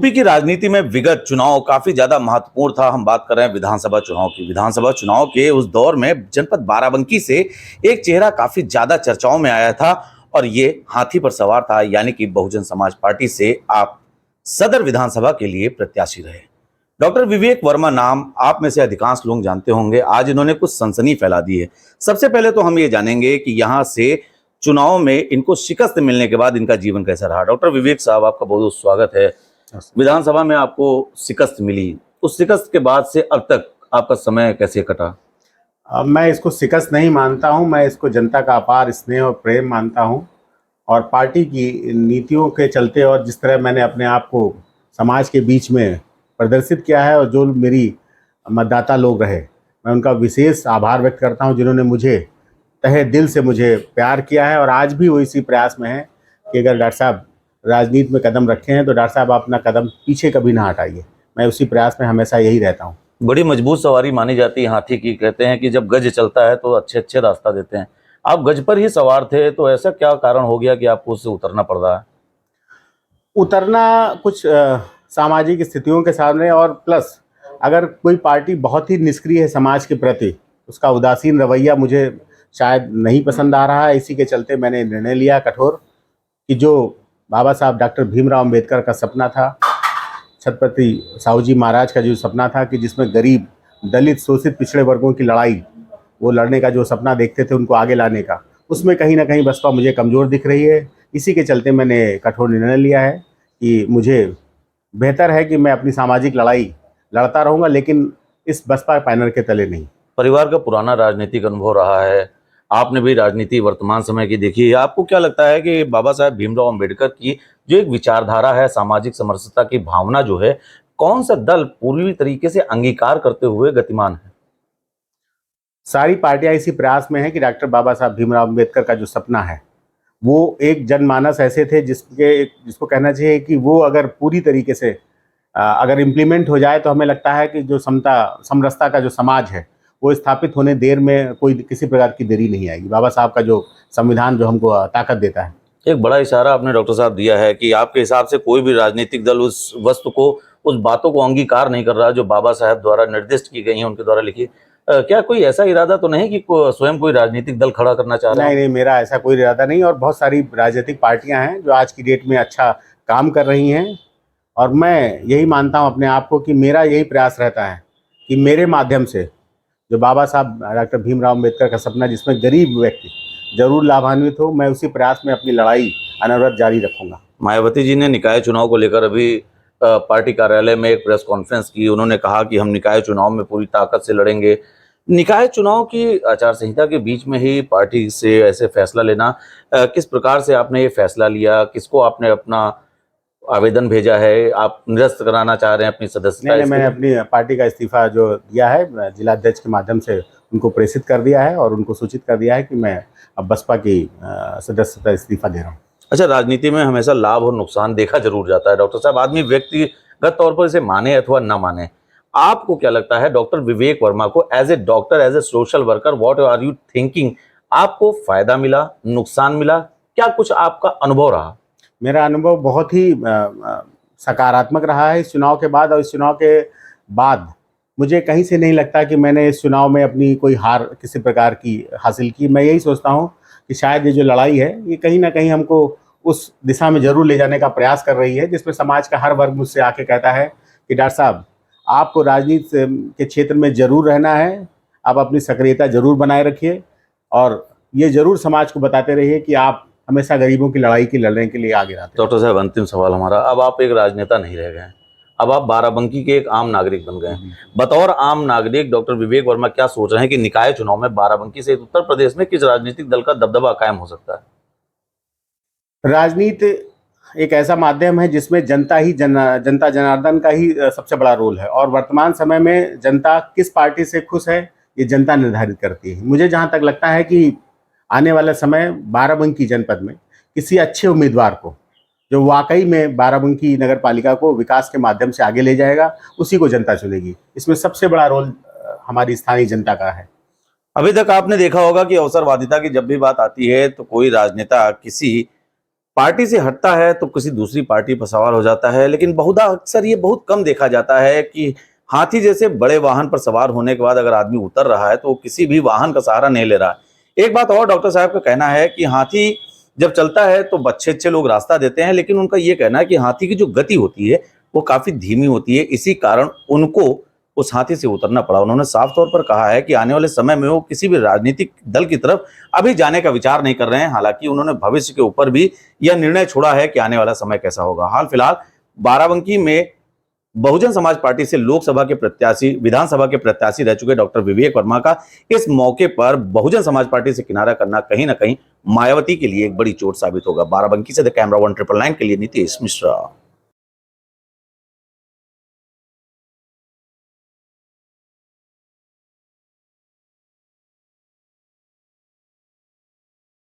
UP की राजनीति में विगत चुनाव काफी ज्यादा महत्वपूर्ण था। हम बात कर रहे हैं विधानसभा चुनाव की। विधानसभा चुनाव के उस दौर में जनपद बाराबंकी से एक चेहरा काफी ज्यादा चर्चाओं में आया था और ये हाथी पर सवार था, यानी कि बहुजन समाज पार्टी से आप सदर विधानसभा के लिए प्रत्याशी रहे। डॉक्टर विवेक वर्मा नाम आप में से अधिकांश लोग जानते होंगे। आज इन्होंने कुछ सनसनी फैला दी है। सबसे पहले तो हम ये जानेंगे कि यहाँ से चुनाव में इनको शिकस्त मिलने के बाद इनका जीवन कैसा रहा। डॉक्टर विवेक साहब, आपका बहुत बहुत स्वागत है। विधानसभा में आपको शिकस्त मिली, उस शिकस्त के बाद से अब तक आपका समय कैसे कटा? मैं इसको शिकस्त नहीं मानता हूं, मैं इसको जनता का अपार स्नेह और प्रेम मानता हूं। और पार्टी की नीतियों के चलते और जिस तरह मैंने अपने आप को समाज के बीच में प्रदर्शित किया है और जो मेरी मतदाता लोग रहे, मैं उनका विशेष आभार व्यक्त करता हूं, जिन्होंने मुझे तहे दिल से मुझे प्यार किया है। और आज भी वो इसी प्रयास में है कि अगर डॉक्टर साहब राजनीति में कदम रखे हैं तो डॉक्टर साहब अपना कदम पीछे कभी ना हटाइए। मैं उसी प्रयास में हमेशा यही रहता हूँ। बड़ी मजबूत सवारी मानी जाती है हाथी की। कहते हैं कि जब गज चलता है तो अच्छे अच्छे रास्ता देते हैं। आप गज पर ही सवार थे, तो ऐसा क्या कारण हो गया कि आपको उससे उतरना पड़ रहा है? उतरना कुछ सामाजिक स्थितियों के सामने, और प्लस अगर कोई पार्टी बहुत ही निष्क्रिय है समाज के प्रति, उसका उदासीन रवैया मुझे शायद नहीं पसंद आ रहा है। इसी के चलते मैंने निर्णय लिया कठोर कि जो बाबा साहब डॉक्टर भीमराव अम्बेडकर का सपना था, छत्रपति साहू जी महाराज का जो सपना था कि जिसमें गरीब, दलित, शोषित, पिछड़े वर्गों की लड़ाई, वो लड़ने का जो सपना देखते थे उनको आगे लाने का, उसमें कहीं ना कहीं बसपा मुझे कमज़ोर दिख रही है। इसी के चलते मैंने कठोर निर्णय लिया है कि मुझे बेहतर है कि मैं अपनी सामाजिक लड़ाई लड़ता रहूँगा, लेकिन इस बसपा पैनल के तले नहीं। परिवार का पुराना राजनीतिक अनुभव रहा है, आपने भी राजनीति वर्तमान समय की देखी है। आपको क्या लगता है कि बाबा साहब भीमराव अम्बेडकर की जो एक विचारधारा है, सामाजिक समरसता की भावना जो है, कौन सा दल पूरी तरीके से अंगीकार करते हुए गतिमान है? सारी पार्टियां इसी प्रयास में हैं कि डॉक्टर बाबा साहब भीमराव अम्बेडकर का जो सपना है, वो एक जनमानस ऐसे थे जिसको कहना चाहिए कि वो अगर पूरी तरीके से अगर इम्प्लीमेंट हो जाए तो हमें लगता है कि जो समता समरसता का जो समाज है वो स्थापित होने देर में कोई किसी प्रकार की देरी नहीं आएगी। बाबा साहब का जो संविधान जो हमको ताकत देता है। एक बड़ा इशारा आपने डॉक्टर साहब दिया है कि आपके हिसाब से कोई भी राजनीतिक दल उस वस्तु को, उस बातों को अंगीकार नहीं कर रहा जो बाबा साहब द्वारा निर्दिष्ट की गई हैं, उनके द्वारा लिखी। क्या कोई ऐसा इरादा तो नहीं कि स्वयं कोई राजनीतिक दल खड़ा करना चाह रहा नहीं नहीं, मेरा ऐसा कोई इरादा नहीं। और बहुत सारी राजनीतिक पार्टियां हैं जो आज की डेट में अच्छा काम कर रही हैं, और मैं यही मानता हूं अपने आप को कि मेरा यही प्रयास रहता है कि मेरे माध्यम से जो बाबा साहब डॉक्टर भीमराव अम्बेडकर का सपना, जिसमें गरीब व्यक्ति जरूर लाभान्वित हो, मैं उसी प्रयास में अपनी लड़ाई अनवरत जारी रखूंगा। मायावती जी ने निकाय चुनाव को लेकर अभी पार्टी कार्यालय में एक प्रेस कॉन्फ्रेंस की। उन्होंने कहा कि हम निकाय चुनाव में पूरी ताकत से लड़ेंगे। निकाय चुनाव की आचार संहिता के बीच में ही पार्टी से ऐसे फैसला लेना, किस प्रकार से आपने ये फैसला लिया? किसको आपने अपना आवेदन भेजा है? आप निरस्त कराना चाह रहे हैं अपनी सदस्यता? नहीं, मैंने अपनी पार्टी का इस्तीफा जो दिया है जिलाध्यक्ष के माध्यम से उनको प्रेषित कर दिया है और उनको सूचित कर दिया है कि मैं अब बसपा की सदस्यता इस्तीफा दे रहा हूँ। अच्छा, राजनीति में हमेशा लाभ और नुकसान देखा जरूर जाता है डॉक्टर साहब, आदमी व्यक्तिगत तौर पर इसे माने अथवा न माने। आपको क्या लगता है डॉक्टर विवेक वर्मा को as a doctor, as a social worker, what are you thinking? आपको फायदा मिला, नुकसान मिला, क्या कुछ आपका अनुभव रहा? मेरा अनुभव बहुत ही सकारात्मक रहा है इस चुनाव के बाद। और इस चुनाव के बाद मुझे कहीं से नहीं लगता कि मैंने इस चुनाव में अपनी कोई हार किसी प्रकार की हासिल की। मैं यही सोचता हूँ कि शायद ये जो लड़ाई है ये कहीं ना कहीं हमको उस दिशा में जरूर ले जाने का प्रयास कर रही है, जिसमें समाज का हर वर्ग मुझसे आके कहता है कि डॉक्टर साहब, आपको राजनीति के क्षेत्र में जरूर रहना है, आप अपनी सक्रियता जरूर बनाए रखिए और ये जरूर समाज को बताते रहिए कि आप हमेशा गरीबों की लड़ाई की लड़ने के लिए आगे रहते हैं। डॉक्टर साहब, अंतिम सवाल हमारा, अब आप एक राजनेता नहीं रह गए हैं, अब आप बाराबंकी के एक आम नागरिक बन गए हैं। बतौर आम नागरिक डॉक्टर विवेक वर्मा क्या सोच रहे हैं कि निकाय चुनाव में बाराबंकी से उत्तर प्रदेश में किस राजनीतिक दल का दबदबा कायम हो सकता है? राजनीति एक ऐसा माध्यम है जिसमें जनता जनार्दन का ही सबसे बड़ा रोल है, और वर्तमान समय में जनता किस पार्टी से खुश है ये जनता निर्धारित करती है। मुझे जहां तक लगता है कि आने वाला समय बाराबंकी जनपद में किसी अच्छे उम्मीदवार को, जो वाकई में बाराबंकी नगर पालिका को विकास के माध्यम से आगे ले जाएगा, उसी को जनता चुनेगी। इसमें सबसे बड़ा रोल हमारी स्थानीय जनता का है। अभी तक आपने देखा होगा कि अवसरवादिता की जब भी बात आती है तो कोई राजनेता किसी पार्टी से हटता है तो किसी दूसरी पार्टी पर सवार हो जाता है, लेकिन बहुधा अक्सर ये बहुत कम देखा जाता है कि हाथी जैसे बड़े वाहन पर सवार होने के बाद अगर आदमी उतर रहा है तो वो किसी भी वाहन का सहारा नहीं ले रहा है। एक बात और डॉक्टर साहब का कहना है कि हाथी जब चलता है तो अच्छे अच्छे लोग रास्ता देते हैं, लेकिन उनका ये कहना है कि हाथी की जो गति होती है वो काफी धीमी होती है, इसी कारण उनको उस हाथी से उतरना पड़ा। उन्होंने साफ तौर पर कहा है कि आने वाले समय में वो किसी भी राजनीतिक दल की तरफ अभी जाने का विचार नहीं कर रहे हैं। हालांकि उन्होंने भविष्य के ऊपर भी यह निर्णय छोड़ा है कि आने वाला समय कैसा होगा। हाल फिलहाल बाराबंकी में बहुजन समाज पार्टी से लोकसभा के प्रत्याशी, विधानसभा के प्रत्याशी रह चुके डॉक्टर विवेक वर्मा का इस मौके पर बहुजन समाज पार्टी से किनारा करना कहीं ना कहीं मायावती के लिए एक बड़ी चोट साबित होगा। बाराबंकी से द कैमरा 199 के लिए नीतीश मिश्रा।